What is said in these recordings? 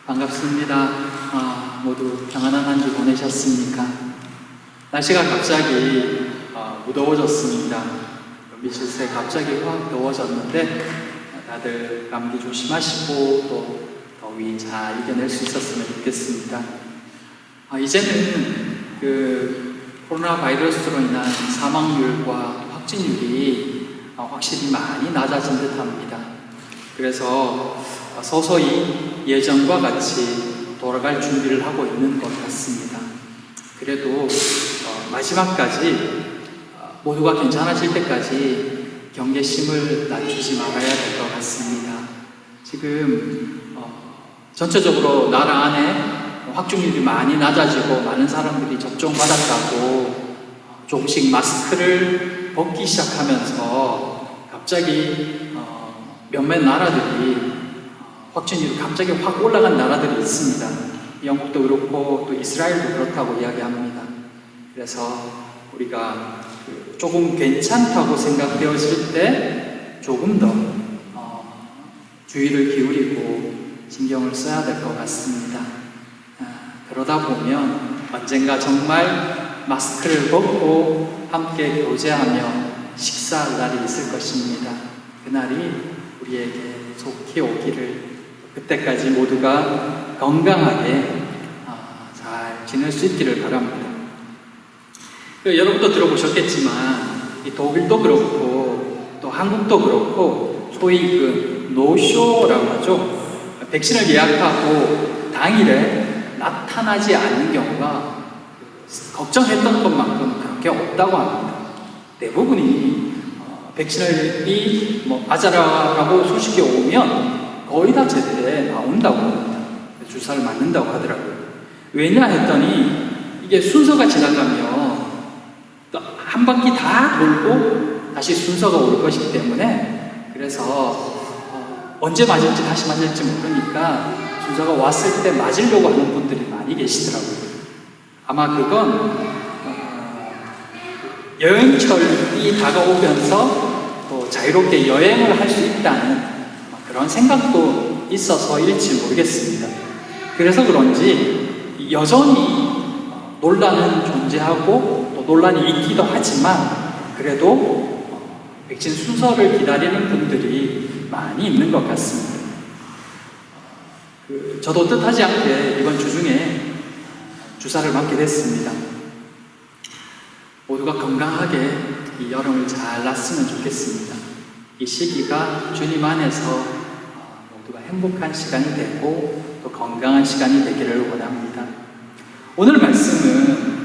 반갑습니다. 모두 평안한 한 주 보내셨습니까? 날씨가 갑자기 무더워졌습니다. 미칠새 갑자기 확 더워졌는데 다들 감기 조심하시고 또 더위 잘 이겨낼 수 있었으면 좋겠습니다. 이제는 코로나 바이러스로 인한 사망률과 확진율이 확실히 많이 낮아진 듯합니다. 그래서 서서히 예전과 같이 돌아갈 준비를 하고 있는 것 같습니다. 그래도 마지막까지 모두가 괜찮아질 때까지 경계심을 낮추지 말아야 될 것 같습니다. 지금 전체적으로 나라 안에 확진율이 많이 낮아지고 많은 사람들이 접종받았다고 조금씩 마스크를 벗기 시작하면서 갑자기 몇몇 나라들이 확진율이 갑자기 확 올라간 나라들이 있습니다. 영국도 그렇고 또 이스라엘도 그렇다고 이야기합니다. 그래서 우리가 조금 괜찮다고 생각되어질 때 조금 더 주의를 기울이고 신경을 써야 될 것 같습니다. 그러다 보면 언젠가 정말 마스크를 벗고 함께 교제하며 식사할 날이 있을 것입니다. 그날이 우리에게 좋게 오기를, 그때까지 모두가 건강하게 잘 지낼 수 있기를 바랍니다. 여러분도 들어보셨겠지만 이 독일도 그렇고 또 한국도 그렇고 소위 노쇼라고 하죠. 백신을 예약하고 당일에 나타나지 않는 경우가 걱정했던 것만큼 그렇게 없다고 합니다. 대부분이 백신을 맞아라라고 소식이 오면 거의 다 제때 나온다고 합니다. 주사를 맞는다고 하더라고요. 왜냐 했더니 이게 순서가 지나가면 또 한 바퀴 다 돌고 다시 순서가 올 것이기 때문에, 그래서 언제 맞을지 다시 맞을지 모르니까 순서가 왔을 때 맞으려고 하는 분들이 많이 계시더라고요. 아마 그건 여행철이 다가오면서 또 자유롭게 여행을 할 수 있다는 그런 생각도 있어서일지 모르겠습니다. 그래서 그런지 여전히 논란은 존재하고 또 논란이 있기도 하지만 그래도 백신 순서를 기다리는 분들이 많이 있는 것 같습니다. 저도 뜻하지 않게 이번 주 중에 주사를 맞게 됐습니다. 모두가 건강하게 이 여름을 잘 났으면 좋겠습니다. 이 시기가 주님 안에서 모두가 행복한 시간이 되고 또 건강한 시간이 되기를 원합니다. 오늘 말씀은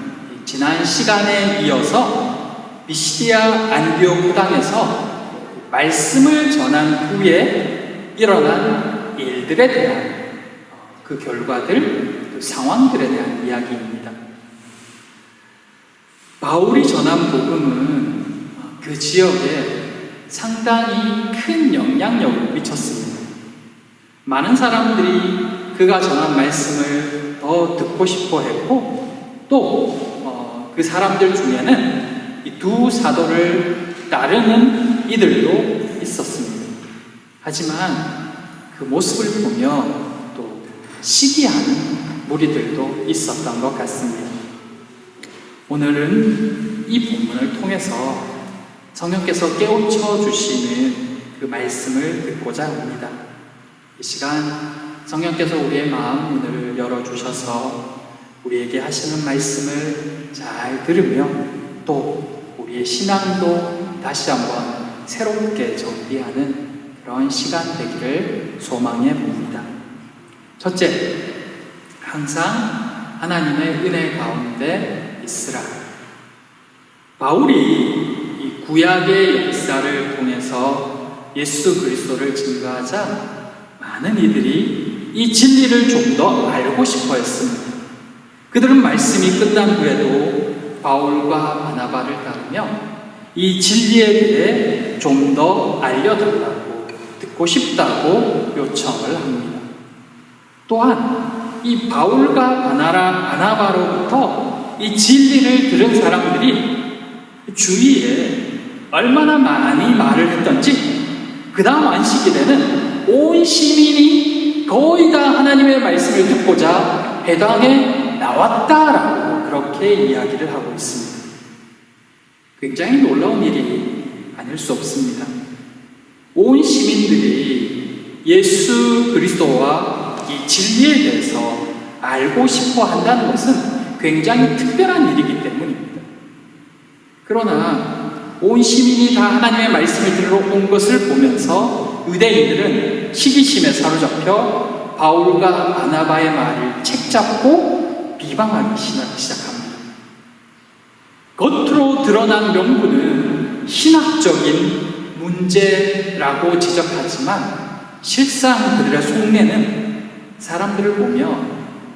지난 시간에 이어서 미시디아 안디옥 땅에서 말씀을 전한 후에 일어난 일들에 대한 그 결과들, 그 상황들에 대한 이야기입니다. 바울이 전한 복음은 그 지역에 상당히 큰 영향력을 미쳤습니다. 많은 사람들이 그가 전한 말씀을 더 듣고 싶어 했고, 또 그 사람들 중에는 이 두 사도를 따르는 이들도 있었습니다. 하지만 그 모습을 보며 또 시기하는 무리들도 있었던 것 같습니다. 오늘은 이 본문을 통해서 성령께서 깨우쳐 주시는 그 말씀을 듣고자 합니다. 이 시간 성령께서 우리의 마음 문을 열어주셔서 우리에게 하시는 말씀을 잘 들으며 또 우리의 신앙도 다시 한번 새롭게 정비하는 그런 시간 되기를 소망해 봅니다. 첫째, 항상 하나님의 은혜 가운데 있으라. 바울이 이 구약의 역사를 통해서 예수 그리스도를 증거하자 많은 이들이 이 진리를 좀 더 알고 싶어 했습니다. 그들은 말씀이 끝난 후에도 바울과 바나바를 따르며 이 진리에 대해 좀 더 알려달라고, 듣고 싶다고 요청을 합니다. 또한 이 바울과 바나바로부터 이 진리를 들은 사람들이 주위에 얼마나 많이 말을 했던지 그 다음 안식일에는 온 시민이 거의 다 하나님의 말씀을 듣고자 회당에 나왔다라고 그렇게 이야기를 하고 있습니다. 굉장히 놀라운 일이 아닐 수 없습니다. 온 시민들이 예수 그리스도와 이 진리에 대해서 알고 싶어 한다는 것은 굉장히 특별한 일이기 때문입니다. 그러나 온 시민이 다 하나님의 말씀을 들어온 것을 보면서 유대인들은 시기심에 사로잡혀 바울과 바나바의 말을 책잡고 비방하기 시작합니다. 겉으로 드러난 명분은 신학적인 문제라고 지적하지만 실상 그들의 속내는 사람들을 보며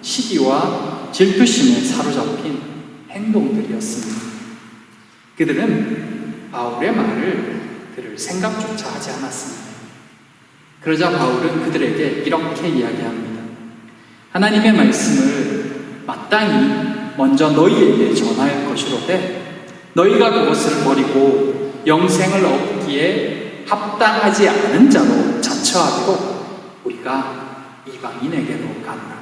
시기와 질투심에 사로잡힌 행동들이었습니다. 그들은 바울의 말을 들을 생각조차 하지 않았습니다. 그러자 바울은 그들에게 이렇게 이야기합니다. 하나님의 말씀을 마땅히 먼저 너희에게 전할 것이로되 너희가 그것을 버리고 영생을 얻기에 합당하지 않은 자로 자처하기로 우리가 이방인에게로 가노라.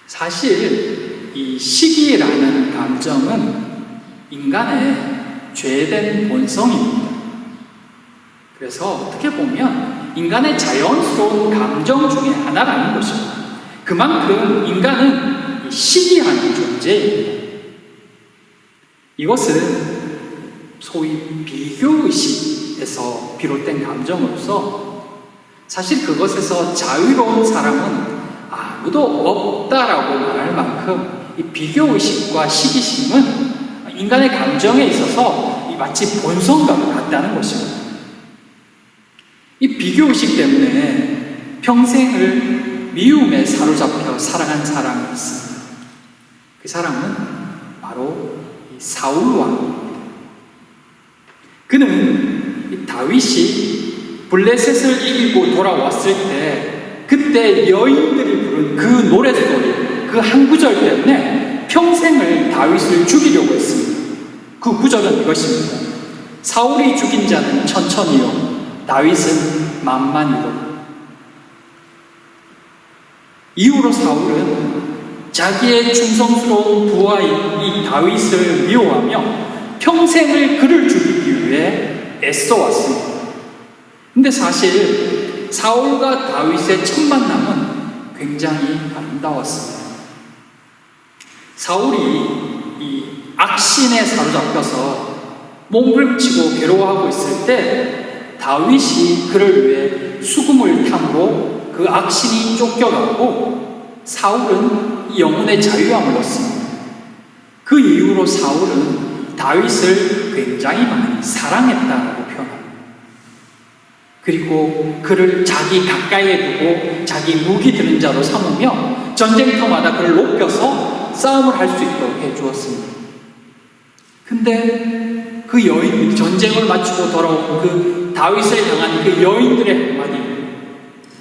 사실 이 시기라는 감정은 인간의 죄된 본성입니다. 그래서 어떻게 보면 인간의 자연스러운 감정 중에 하나라는 것입니다. 그만큼 인간은 시기하는 존재입니다. 이것은 소위 비교의식에서 비롯된 감정으로서 사실 그것에서 자유로운 사람은 아무도 없다라고 말할 만큼 이 비교의식과 시기심은 인간의 감정에 있어서 마치 본성과 같다는 것입니다. 이 비교의식 때문에 평생을 미움에 사로잡혀 살아간 사람이 있습니다. 그 사람은 바로 사울 왕입니다. 그는 다윗이 블레셋을 이기고 돌아왔을 때 그때 여인들이 부른 그 노랫소리, 그 한 구절 때문에 평생을 다윗을 죽이려고 했습니다. 그 구절은 이것입니다. 사울이 죽인 자는 천천히요 다윗은 만만히로. 이후로 사울은 자기의 충성스러운 부하인 이 다윗을 미워하며 평생을 그를 죽이기 위해 애써왔습니다. 근데 사실 사울과 다윗의 첫 만남은 굉장히 아름다웠습니다. 사울이 이 악신에 사로잡혀서 몸부림치고 괴로워하고 있을 때 다윗이 그를 위해 수금을 탐으로 그 악신이 쫓겨가고 사울은 영혼의 자유함을 얻습니다. 그 이후로 사울은 다윗을 굉장히 많이 사랑했다고 표현합니다. 그리고 그를 자기 가까이에 두고 자기 무기 드는 자로 삼으며 전쟁터마다 그를 높여서 싸움을 할 수 있도록 해주었습니다. 근데 그 여인들이 전쟁을 마치고 돌아온 그 다윗을 향한 그 여인들의 한마디,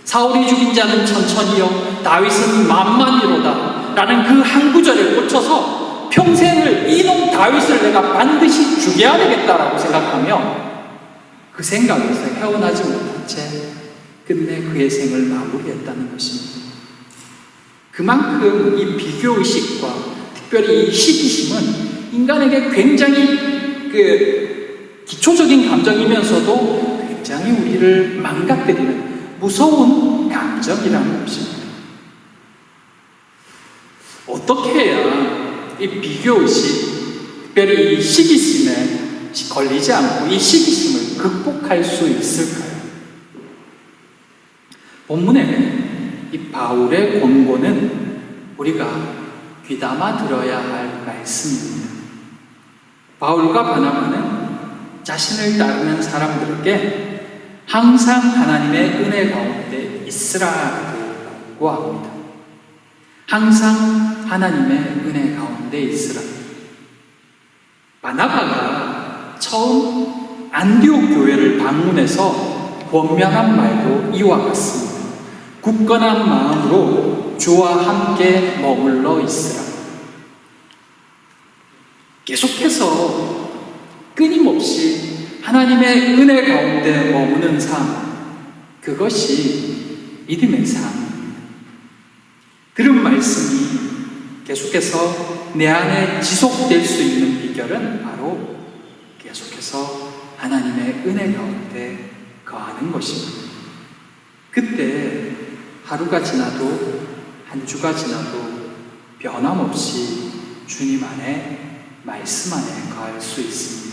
사울이 죽인 자는 천천히요 다윗은 만만히로다 라는 그 한 구절에 꽂혀서 평생을 이놈 다윗을 내가 반드시 죽여야 되겠다라고 생각하며 그 생각에서 헤어나지 못한 채 끝내 그의 생을 마무리했다는 것입니다. 그만큼 이 비교의식과 특별히 이 시기심은 인간에게 굉장히 기초적인 감정이면서도 굉장히 우리를 망가뜨리는 무서운 감정이라는 것입니다. 어떻게 해야 이 비교의식, 특별히 이 시기심에 걸리지 않고 이 시기심을 극복할 수 있을까요? 본문에 이 바울의 권고는 우리가 귀담아 들어야 할 말씀입니다. 바울과 바나바는 자신을 따르는 사람들에게 항상 하나님의 은혜 가운데 있으라고 권고합니다. 항상 하나님의 은혜 가운데 있으라. 바나바가 처음 안디옥 교회를 방문해서 권면한 말도 이와 같습니다. 굳건한 마음으로 주와 함께 머물러 있으라. 계속해서 끊임없이 하나님의 은혜 가운데 머무는 삶, 그것이 믿음의 삶입니다. 들은 말씀이 계속해서 내 안에 지속될 수 있는 비결은 바로 계속해서 하나님의 은혜 가운데 거하는 것입니다. 그때 하루가 지나도 한 주가 지나도 변함없이 주님 안에 말씀 안에 거할 수 있습니다.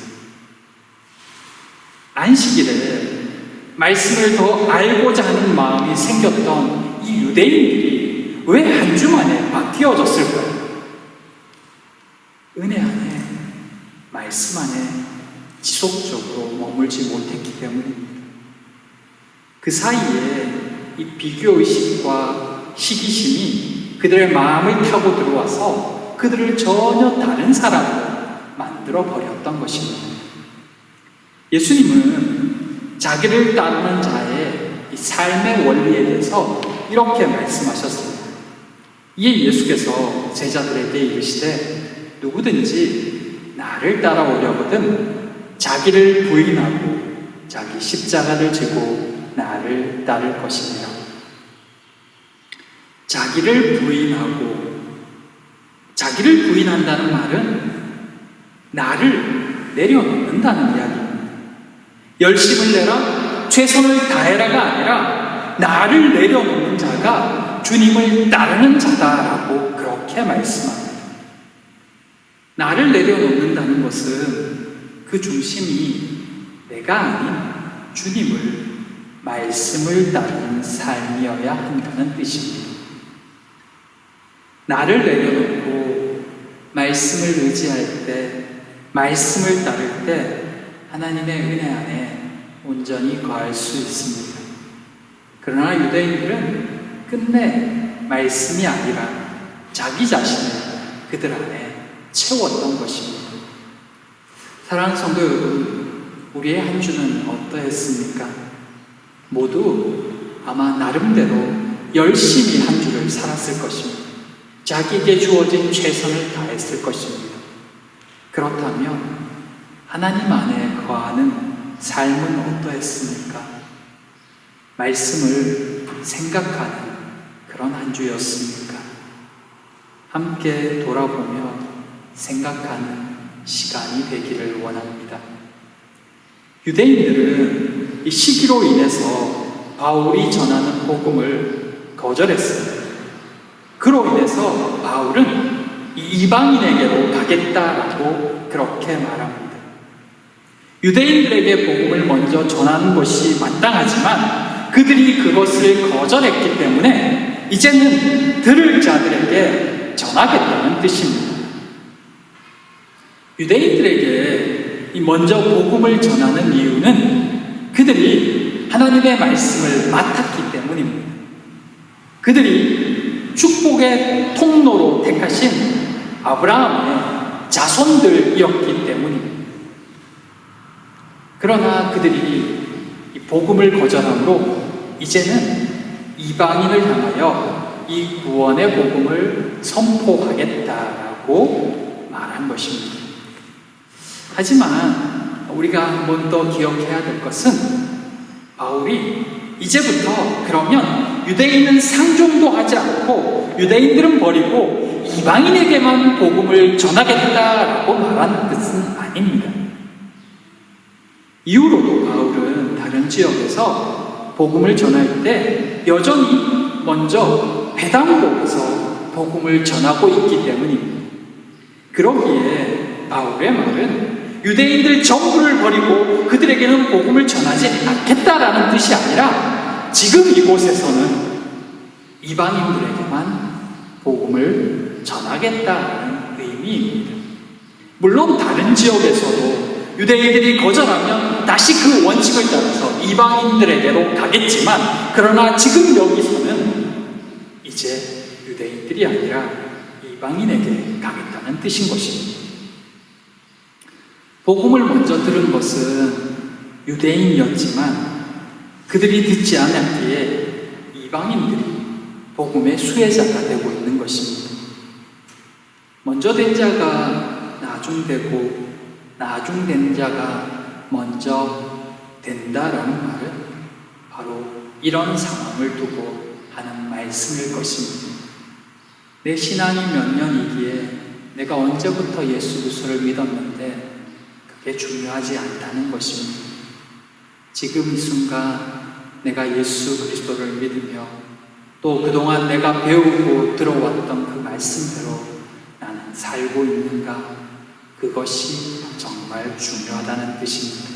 안식일에 말씀을 더 알고자 하는 마음이 생겼던 이 유대인들이 왜 한 주 만에 바뀌어졌을까요? 은혜 안에, 말씀 안에 지속적으로 머물지 못했기 때문입니다. 그 사이에 이 비교의식과 시기심이 그들의 마음을 타고 들어와서 그들을 전혀 다른 사람으로 만들어 버렸던 것입니다. 예수님은 자기를 따르는 자의 이 삶의 원리에 대해서 이렇게 말씀하셨습니다. 이에 예수께서 제자들에게 이르시되 누구든지 나를 따라오려거든 자기를 부인하고 자기 십자가를 지고 나를 따를 것이니라. 자기를 부인한다는 말은 나를 내려놓는다는 이야기입니다. 열심을 내라, 최선을 다해라가 아니라 나를 내려놓는 자가 주님을 따르는 자다라고 그렇게 말씀합니다. 나를 내려놓는다는 것은 그 중심이 내가 아닌 주님을, 말씀을 따르는 삶이어야 한다는 뜻입니다. 나를 내려놓고 말씀을 의지할 때, 말씀을 따를 때 하나님의 은혜 안에 온전히 거할 수 있습니다. 그러나 유대인들은 끝내 말씀이 아니라 자기 자신을 그들 안에 채웠던 것입니다. 사랑하는 성도 여러분, 우리의 한 주는 어떠했습니까? 모두 아마 나름대로 열심히 한 주를 살았을 것입니다. 자기에게 주어진 최선을 다했을 것입니다. 그렇다면 하나님 안에 거하는 삶은 어떠했습니까? 말씀을 생각하는 그런 한 주였습니까? 함께 돌아보며 생각하는 시간이 되기를 원합니다. 유대인들은 이 시기로 인해서 바울이 전하는 복음을 거절했습니다. 그로 인해서 바울은 이방인에게로 가겠다라고 그렇게 말합니다. 유대인들에게 복음을 먼저 전하는 것이 마땅하지만 그들이 그것을 거절했기 때문에 이제는 들을 자들에게 전하겠다는 뜻입니다. 유대인들에게 먼저 복음을 전하는 이유는 그들이 하나님의 말씀을 맡았기 때문입니다. 그들이 축복의 통로로 택하신 아브라함의 자손들이었기 때문입니다. 그러나 그들이 이 복음을 거절함으로 이제는 이방인을 향하여 이 구원의 복음을 선포하겠다라고 말한 것입니다. 하지만 우리가 한 번 더 기억해야 될 것은 바울이 이제부터 그러면 유대인은 상종도 하지 않고 유대인들은 버리고 이방인에게만 복음을 전하겠다라고 말한 뜻은 아닙니다. 이후로도 바울은 다른 지역에서 복음을 전할 때 여전히 먼저 배당복에서 복음을 전하고 있기 때문입니다. 그러기에 바울의 말은 유대인들 전부를 버리고 그들에게는 복음을 전하지 않겠다라는 뜻이 아니라 지금 이곳에서는 이방인들에게만 복음을 전하겠다는 의미입니다. 물론 다른 지역에서도 유대인들이 거절하면 다시 그 원칙을 따라서 이방인들에게로 가겠지만 그러나 지금 여기서는 이제 유대인들이 아니라 이방인에게 가겠다는 뜻인 것입니다. 복음을 먼저 들은 것은 유대인이었지만 그들이 듣지 않았기에 이방인들이 복음의 수혜자가 되고 있는 것입니다. 먼저 된 자가 나중되고 나중된 자가 먼저 된다라는 말은 바로 이런 상황을 두고 하는 말씀일 것입니다. 내 신앙이 몇 년이기에 내가 언제부터 예수 그리스도를 믿었는데 그게 중요하지 않다는 것입니다. 지금 이 순간 내가 예수 그리스도를 믿으며 또 그동안 내가 배우고 들어왔던 그 말씀대로 나는 살고 있는가, 그것이 정말 중요하다는 뜻입니다.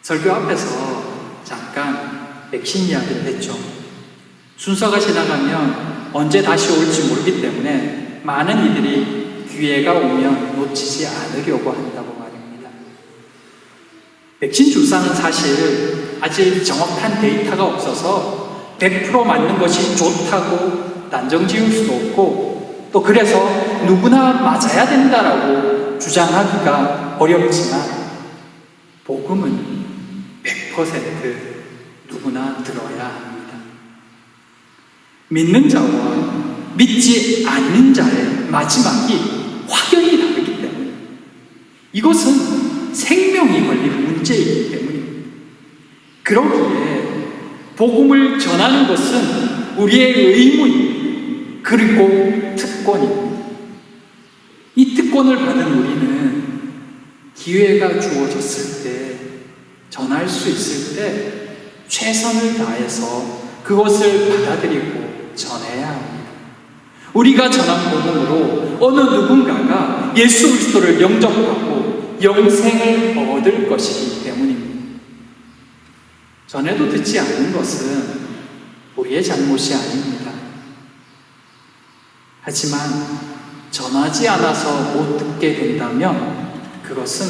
설교 앞에서 잠깐 백신 이야기를 했죠. 순서가 지나가면 언제 다시 올지 모르기 때문에 많은 이들이 기회가 오면 놓치지 않으려고 한다고 말입니다. 백신 주사는 사실 아직 정확한 데이터가 없어서 100% 맞는 것이 좋다고 단정 지을 수도 없고, 또 그래서 누구나 맞아야 된다라고 주장하기가 어렵지만 복음은 100% 누구나 들어야 합니다. 믿는 자와 믿지 않는 자의 마지막이 확연히 다르기 때문에, 이것은 생명이 걸린 문제이기 때문입니다. 그러기에 복음을 전하는 것은 우리의 의무입니다. 그리고 특권입니다. 이 특권을 받은 우리는 기회가 주어졌을 때, 전할 수 있을 때 최선을 다해서 그것을 받아들이고 전해야 합니다. 우리가 전한 복음으로 어느 누군가가 예수 그리스도를 영접하고 영생을 얻을 것이기 때문입니다. 전에도 듣지 않는 것은 우리의 잘못이 아닙니다. 하지만 전하지 않아서 못 듣게 된다면 그것은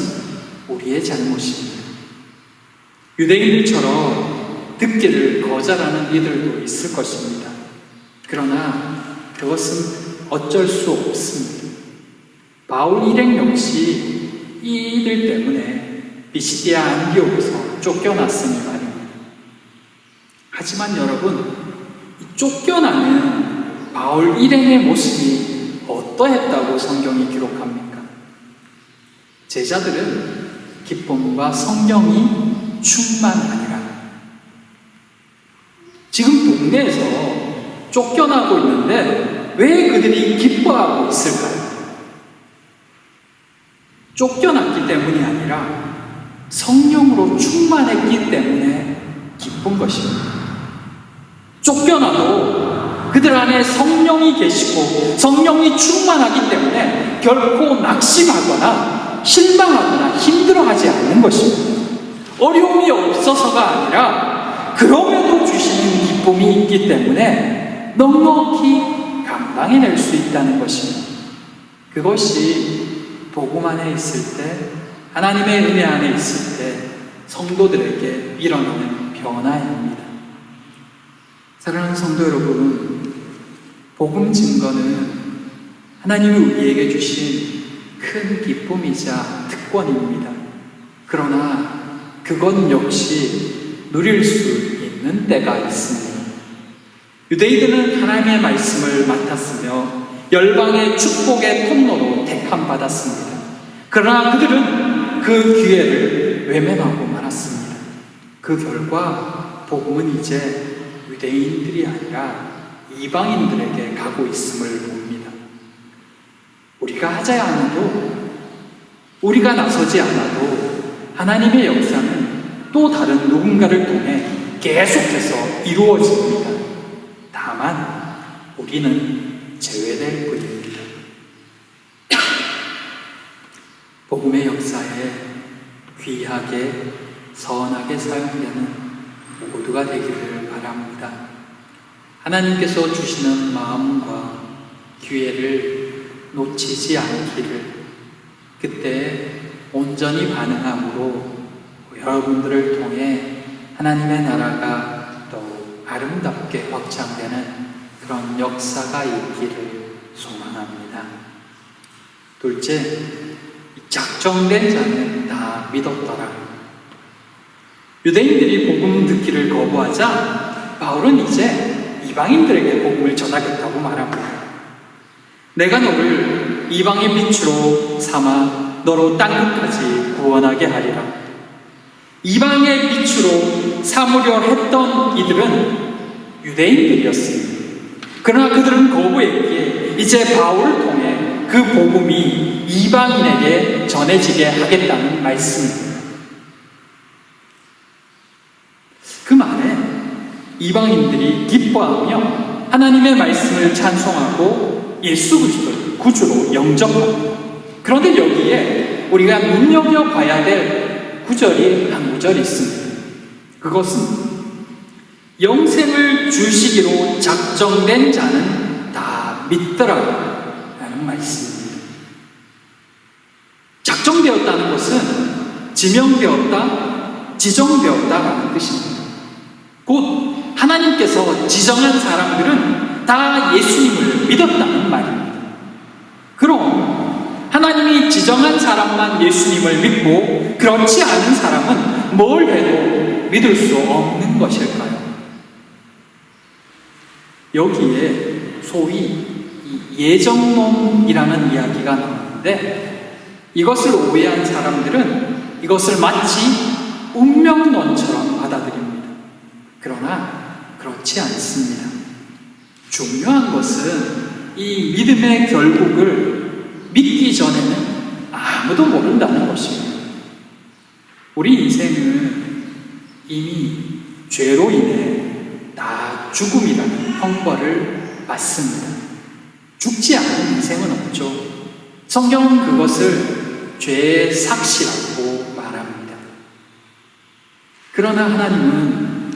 우리의 잘못입니다. 유대인들처럼 듣기를 거절하는 이들도 있을 것입니다. 그러나 그것은 어쩔 수 없습니다. 바울 일행 역시 이 이들 때문에 비시디아 안디옥에서 쫓겨났으니 말입니다. 하지만 여러분, 이 쫓겨나는 바울 일행의 모습이 어떠했다고 성경이 기록합니까? 제자들은 기쁨과 성령이 충만하니라. 지금 동네에서 쫓겨나고 있는데 왜 그들이 기뻐하고 있을까요? 쫓겨났기 때문이 아니라 성령으로 충만했기 때문에 기쁜 것입니다. 쫓겨나도 그들 안에 성령이 계시고 성령이 충만하기 때문에 결코 낙심하거나 실망하거나 힘들어하지 않는 것입니다. 어려움이 없어서가 아니라 그럼에도 주시는 기쁨이 있기 때문에 넉넉히 감당해낼 수 있다는 것입니다. 그것이 복음 안에 있을 때, 하나님의 은혜 안에 있을 때 성도들에게 일어나는 변화입니다. 사랑하는 성도 여러분, 복음 증거는 하나님이 우리에게 주신 큰 기쁨이자 특권입니다. 그러나 그것 역시 누릴 수 있는 때가 있습니다. 유대인들은 하나님의 말씀을 맡았으며 열방의 축복의 통로로 택함받았습니다. 그러나 그들은 그 기회를 외면하고 말았습니다. 그 결과 복음은 이제 유대인들이 아니라 이방인들에게 가고 있음을 봅니다. 우리가 하지 않아도, 우리가 나서지 않아도 하나님의 역사는 또 다른 누군가를 통해 계속해서 이루어집니다. 다만 우리는 제외될 뿐입니다. 복음의 역사에 귀하게 선하게 사용되는 모두가 되기를 바랍니다. 하나님께서 주시는 마음과 기회를 놓치지 않기를, 그때 온전히 반응함으로 여러분들을 통해 하나님의 나라가 더 아름답게 확장되는 그런 역사가 있기를 소망합니다. 둘째, 작정된 자는 다 믿었더라. 유대인들이 복음 듣기를 거부하자 바울은 이제 이방인들에게 복음을 전하겠다고 말합니다. 내가 너를 이방의 빛으로 삼아 너로 땅끝까지 구원하게 하리라. 이방의 빛으로 삼으려 했던 이들은 유대인들이었습니다. 그러나 그들은 거부했기에 이제 바울을 통해 그 복음이 이방인에게 전해지게 하겠다는 말씀입니다. 그 말에 이방인들이 기뻐하며 하나님의 말씀을 찬송하고 예수 그리스도를 구주로 영접합니다. 그런데 여기에 우리가 눈여겨봐야 될 구절이 한 구절이 있습니다. 그것은 영생을 주시기로 작정된 자는 다 믿더라 라는 말씀입니다. 작정되었다는 것은 지명되었다, 지정되었다라는 뜻입니다. 곧 하나님께서 지정한 사람들은 다 예수님을 믿었다는 말입니다. 그럼 하나님이 지정한 사람만 예수님을 믿고 그렇지 않은 사람은 뭘 해도 믿을 수 없는 것일까요? 여기에 소위 예정론이라는 이야기가 나오는데 이것을 오해한 사람들은 이것을 마치 운명론처럼 받아들입니다. 그러나 그렇지 않습니다. 중요한 것은 이 믿음의 결국을 믿기 전에는 아무도 모른다는 것입니다. 우리 인생은 이미 죄로 인해 다 죽음이라는 형벌을 받습니다. 죽지 않은 인생은 없죠. 성경은 그것을 죄의 삭시라고 말합니다. 그러나 하나님은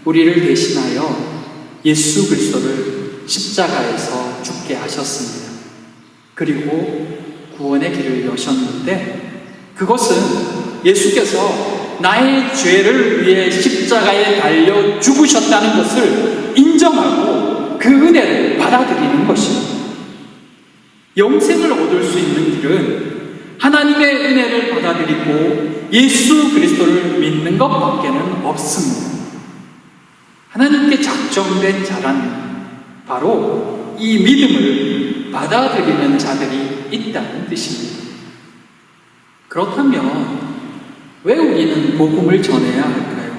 우리를 대신하여 예수 그리스도를 십자가에서 죽게 하셨습니다. 그리고 구원의 길을 여셨는데 그것은 예수께서 나의 죄를 위해 십자가에 달려 죽으셨다는 것을 인정하고 그 은혜를 받아들이는 것입니다. 영생을 얻을 수 있는 길은 하나님의 은혜를 받아들이고 예수 그리스도를 믿는 것밖에는 없습니다. 하나님께 작정된 자란 바로 이 믿음을 받아들이는 자들이 있다는 뜻입니다. 그렇다면 왜 우리는 복음을 전해야 할까요?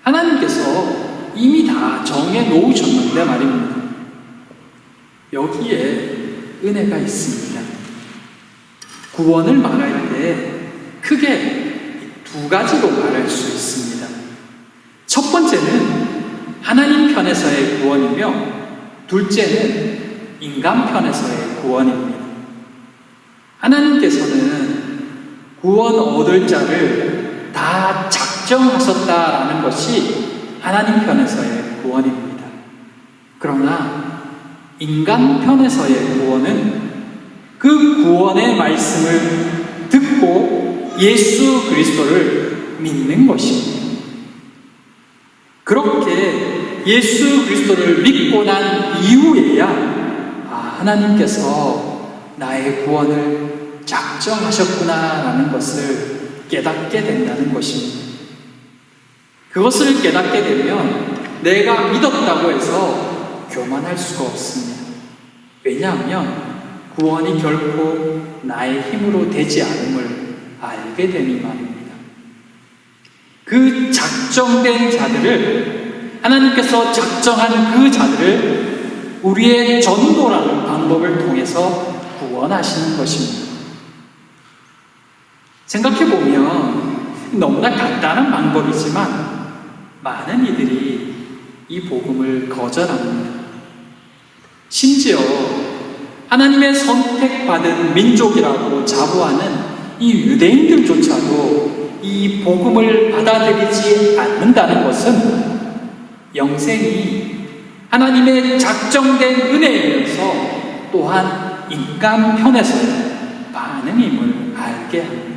하나님께서 이미 다 정해 놓으셨는데 말입니다. 여기에 은혜가 있습니다. 구원을 말할 때 크게 두 가지로 말할 수 있습니다. 첫 번째는 하나님 편에서의 구원이며 둘째는 인간 편에서의 구원입니다. 하나님께서는 구원 얻을 자를 다 작정하셨다라는 것이 하나님 편에서의 구원입니다. 그러나 인간 편에서의 구원은 그 구원의 말씀을 듣고 예수 그리스도를 믿는 것입니다. 그렇게 예수 그리스도를 믿고 난 이후에야 하나님께서 나의 구원을 작정하셨구나라는 것을 깨닫게 된다는 것입니다. 그것을 깨닫게 되면 내가 믿었다고 해서 교만할 수가 없습니다. 왜냐하면 구원이 결코 나의 힘으로 되지 않음을 알게 되니 말입니다. 그 작정된 자들을 하나님께서 작정한 그 자들을 우리의 전도라는 방법을 통해서 구원하시는 것입니다. 생각해보면 너무나 간단한 방법이지만 많은 이들이 이 복음을 거절합니다. 심지어 하나님의 선택받은 민족이라고 자부하는 이 유대인들조차도 이 복음을 받아들이지 않는다는 것은 영생이 하나님의 작정된 은혜이면서 또한 인간 편에서의 반응임을 알게 합니다.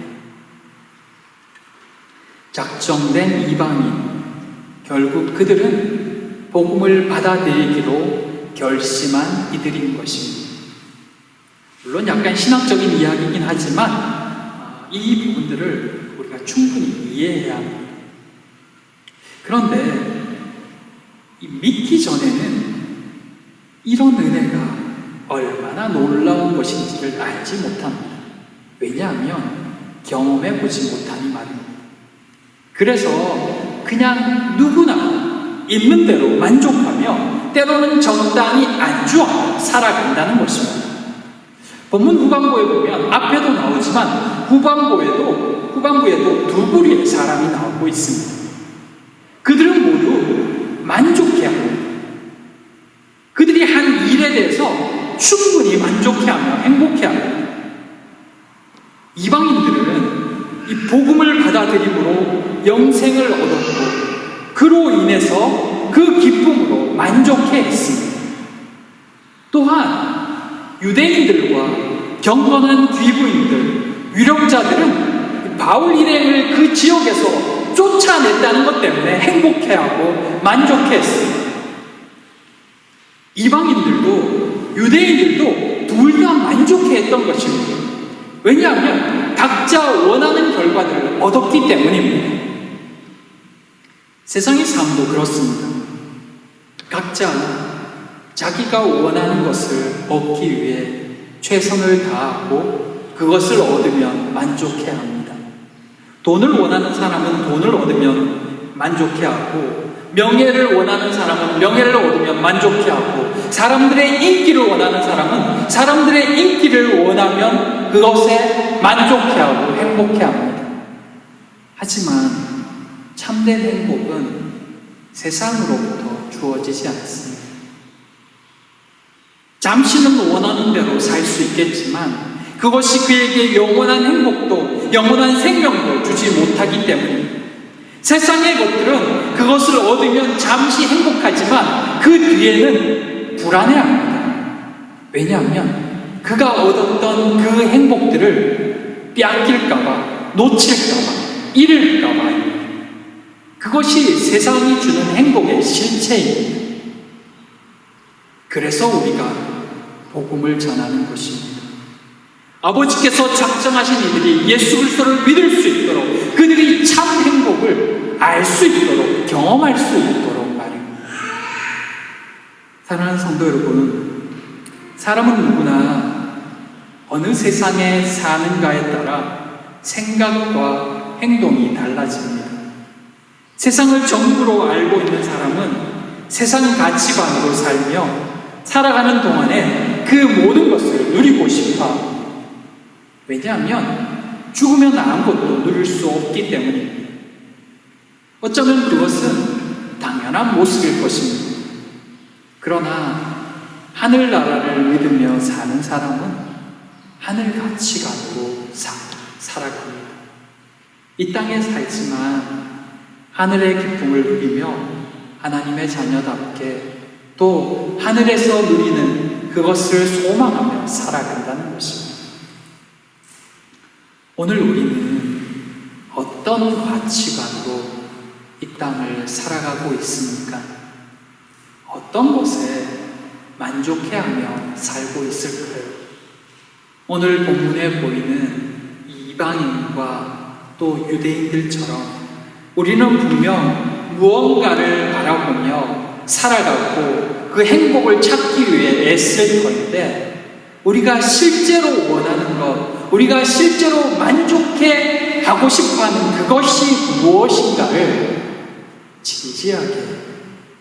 작정된 이방인, 결국 그들은 복음을 받아들이기로 결심한 이들인 것입니다. 물론 약간 신학적인 이야기이긴 하지만 이 부분들을 우리가 충분히 이해해야 합니다. 그런데 믿기 전에는 이런 은혜가 얼마나 놀라운 것인지를 알지 못합니다. 왜냐하면 경험해 보지 못하니 말입니다. 그래서 그냥 누구나 있는 대로 만족하며 때로는 적당히 안주하며 살아간다는 것입니다. 본문 후반부에 보면 앞에도 나오지만 후반부에도 두 부류의 사람이 나오고 있습니다. 그들은 모두 만족해합니다. 그들이 한 일에 대해서 충분히 만족해하며 행복해합니다. 이방인들은 이 복음을 받아들임으로 영생을 얻었고 그로 인해서 그 기쁨으로 만족해했습니다. 또한 유대인들과 경건한 귀부인들, 유력자들은 바울 일행을 그 지역에서 쫓아냈다는 것 때문에 행복해하고 만족했습니다. 이방인들도 유대인들도 둘 다 만족해했던 것입니다. 왜냐하면 각자 원하는 결과들을 얻었기 때문입니다. 세상의 삶도 그렇습니다. 각자 자기가 원하는 것을 얻기 위해 최선을 다하고 그것을 얻으면 만족해야 합니다. 돈을 원하는 사람은 돈을 얻으면 만족해하고, 명예를 원하는 사람은 명예를 얻으면 만족해하고, 사람들의 인기를 원하는 사람은 사람들의 인기를 원하면 그것에 만족해하고 행복해합니다. 하지만 참된 행복은 세상으로부터 주어지지 않습니다. 잠시는 원하는 대로 살 수 있겠지만 그것이 그에게 영원한 행복도 영원한 생명도 주지 못하기 때문입니다. 세상의 것들은 그것을 얻으면 잠시 행복하지만 그 뒤에는 불안해합니다. 왜냐하면 그가 얻었던 그 행복들을 빼앗길까봐, 놓칠까봐, 잃을까봐입니다. 그것이 세상이 주는 행복의 실체입니다. 그래서 우리가 복음을 전하는 것입니다. 아버지께서 작정하신 이들이 예수 그리스도를 믿을 수 있도록, 그들이 참 행복을 알 수 있도록, 경험할 수 있도록 말입니다. 사랑하는 성도 여러분, 사람은 누구나 어느 세상에 사는가에 따라 생각과 행동이 달라집니다. 세상을 전부로 알고 있는 사람은 세상 가치관으로 살며 살아가는 동안에 그 모든 것을 누리고 싶어 합니다. 왜냐하면 죽으면 아무것도 누릴 수 없기 때문입니다. 어쩌면 그것은 당연한 모습일 것입니다. 그러나 하늘나라를 믿으며 사는 사람은 하늘 가치관으로 살아갑니다. 이 땅에 살지만 하늘의 기쁨을 누리며 하나님의 자녀답게 또 하늘에서 누리는 그것을 소망하며 살아간다는 것입니다. 오늘 우리는 어떤 가치관으로 이 땅을 살아가고 있습니까? 어떤 것에 만족해하며 살고 있을까요? 오늘 본문에 보이는 이방인과 또 유대인들처럼 우리는 분명 무언가를 바라보며 살아가고 그 행복을 찾기 위해 애쓸 건데, 우리가 실제로 원하는 것, 우리가 실제로 만족해 하고 싶어하는 그것이 무엇인가를 진지하게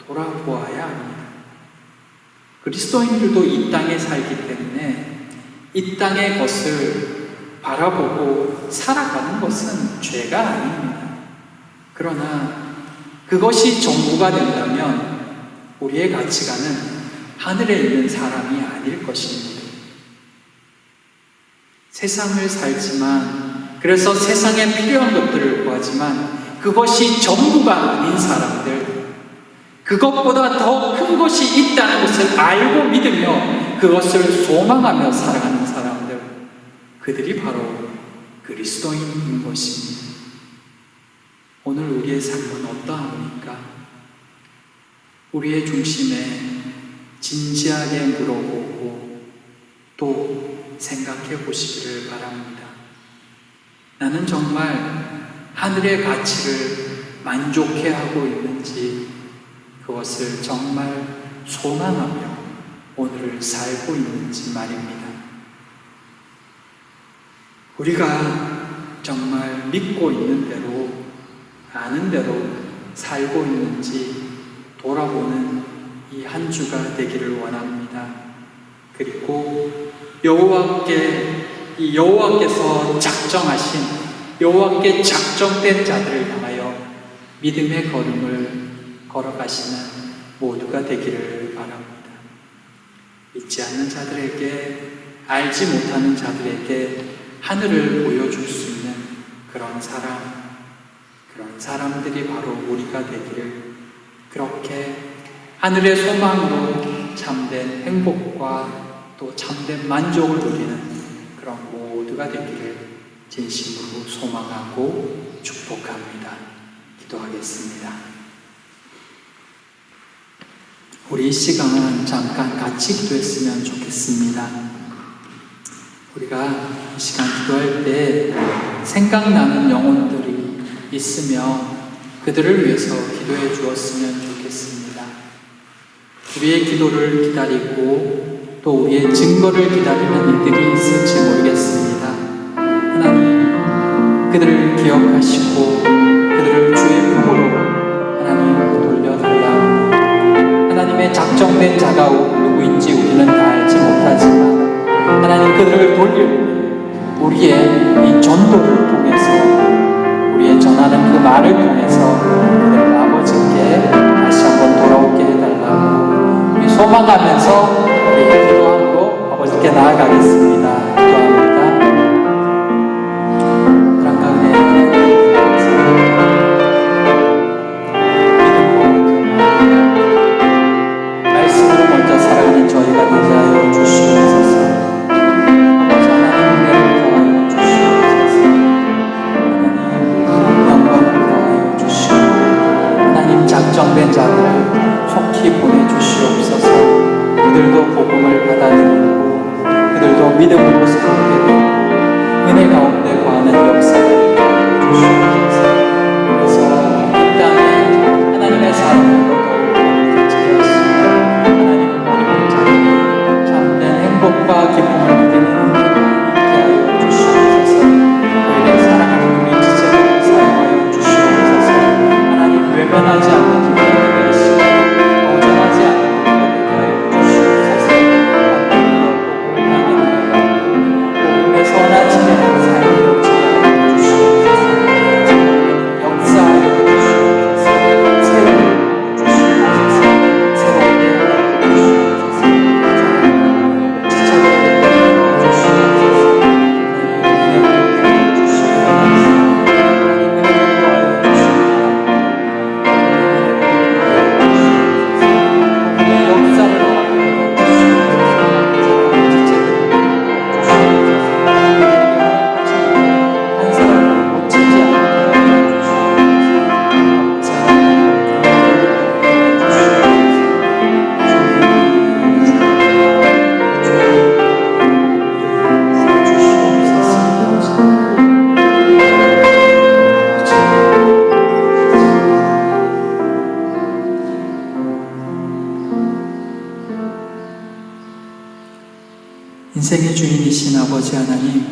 돌아보아야 합니다. 그리스도인들도 이 땅에 살기 때문에 이 땅의 것을 바라보고 살아가는 것은 죄가 아닙니다. 그러나 그것이 전부가 된다면 우리의 가치관은 하늘에 있는 사람이 아닐 것입니다. 세상을 살지만, 그래서 세상에 필요한 것들을 구하지만 그것이 전부가 아닌 사람들, 그것보다 더 큰 것이 있다는 것을 알고 믿으며 그것을 소망하며 살아가는 사람들, 그들이 바로 그리스도인인 것입니다. 오늘 우리의 삶은 어떠합니까? 우리의 중심에 진지하게 물어보고 또 생각해 보시기를 바랍니다. 나는 정말 하늘의 가치를 만족해 하고 있는지, 그것을 정말 소망하며 오늘을 살고 있는지 말입니다. 우리가 정말 믿고 있는 대로 아는 대로 살고 있는지 돌아보는 이 한 주가 되기를 원합니다. 그리고 여호와께서 작정하신, 여호와께 작정된 자들을 향하여 믿음의 걸음을 걸어가시는 모두가 되기를 바랍니다. 믿지 않는 자들에게, 알지 못하는 자들에게 하늘을 보여줄 수 있는 그런 사람들이 바로 우리가 되기를, 그렇게 하늘의 소망으로 참된 행복과 또 참된 만족을 누리는 그런 모두가 되기를 진심으로 소망하고 축복합니다. 기도하겠습니다. 우리 이 시간은 잠깐 같이 기도했으면 좋겠습니다. 우리가 이 시간 기도할 때 생각나는 영혼들이 있으며 그들을 위해서 기도해 주었으면 좋겠습니다. 우리의 기도를 기다리고 또 우리의 증거를 기다리는 이들이 있을지 모르겠습니다. 하나님, 그들을 기억하시고 그들을 주의 품으로 하나님 돌려달라고. 하나님의 작정된 자가 누구인지 우리는 다 알지 못하지만 하나님, 그들을 돌릴 우리의 이 전도를 통해서, 우리의 전하는 그 말을 통해서 그들을 아버지께 다시 한번 돌아오게 해달라고 우리 소망하면서 우리 기도함으로 아버지께 나아가겠습니다. 기도합니다. 사랑과 은혜의 하나님, 말씀으로 먼저 살아가는 저희가 되게 하여 주시옵소서. 아버지 하나님, 은혜를 더하여 주시옵소서. 하나님, 영광을 더하여 주시옵소서. 하나님, 작정된 자들을 속히 보내주시옵소서. 그들도 복음을 받아들이고 그들도 믿음으로 살게 되고 은혜 가운데 거하는 역사를 주시옵소서. 그래서 이 땅에 하나님의 사람들로 더욱 가득히 하시며 하나님을 모르는 자들이 참된 행복과 기쁨을 누리는 은혜가 있게 하여 주시옵소서. 그에게 사랑하는 우리 지체들을 사용하여 주시옵소서. 하나님, 외면하지 않는 우리가 되게 하시고 거절하지 않는 우리가 되게 하여 주시옵소서. 복음을 향해 복음의 선한 진리를 삶으로 지혜하여 주시옵소서. 역사하여 주시옵소서. 세우여 주시옵소서. 새롭게 하여 주시옵소서. 지체들을 이끌어 주시옵소서. 하나님, 은혜를 더하여 주시옵소서. 하나님, 은혜를 더하여 주시옵소서. 우리의 역사를 허락하여 주시옵소서. 지체들을 한 사람을 놓치지 않게 하여 인생의 주인이신 아버지 하나님,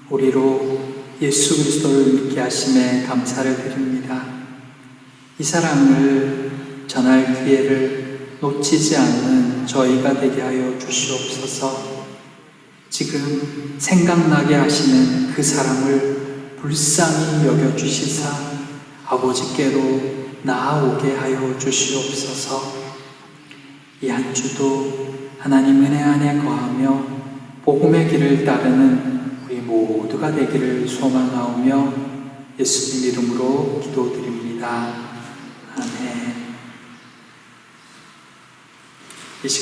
우리로 예수 그리스도를 믿게 하심에 감사를 드립니다. 이 사랑을 전할 기회를 놓치지 않는 저희가 되게 하여 주시옵소서. 지금 생각나게 하시는 그 사람을 불쌍히 여겨주시사 아버지께로 나아오게 하여 주시옵소서. 이 한 주도 하나님 은혜 안에 거하며 복음의 길을 따르는 우리 모두가 되기를 소망하오며 예수님 이름으로 기도드립니다.